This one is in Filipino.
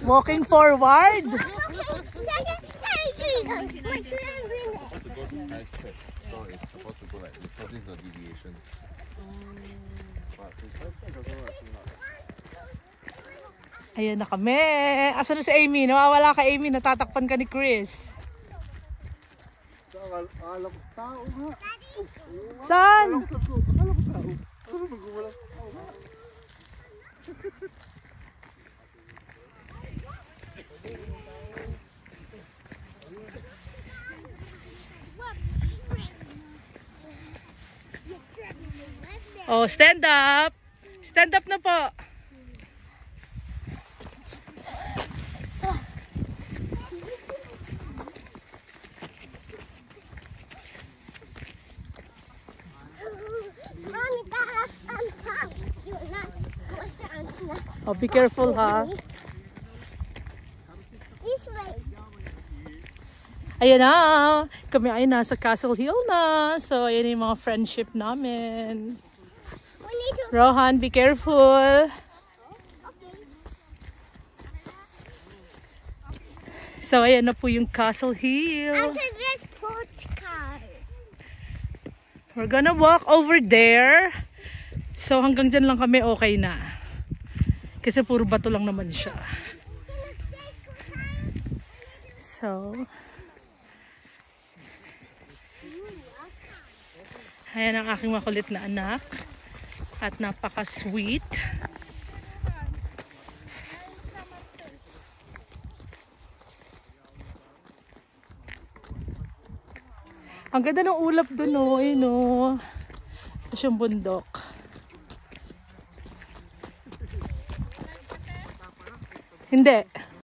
Walking forward. Ayan na kami. Asan na si Amy? Nawawala ka, Amy. Natatakpan ka ni Chris. Tao nga. Saan? Oh, stand up. Stand up na po. Oh, be careful, ha? This way. Ayan na. Kami ay nasa Castle Hill na. So, ayan yung mga friendship namin. We need to. Rohan, be careful. Okay. So, ayan na po yung Castle Hill. After this postcard. We're gonna walk over there. So, hanggang dyan lang kami, okay na. Kasi puro bato lang naman siya. So, ayan ang aking makulit na anak. At napaka-sweet. Ang ganda ng ulap dun, oh. Ayun, oh. Tapos yung bundok. Hindi.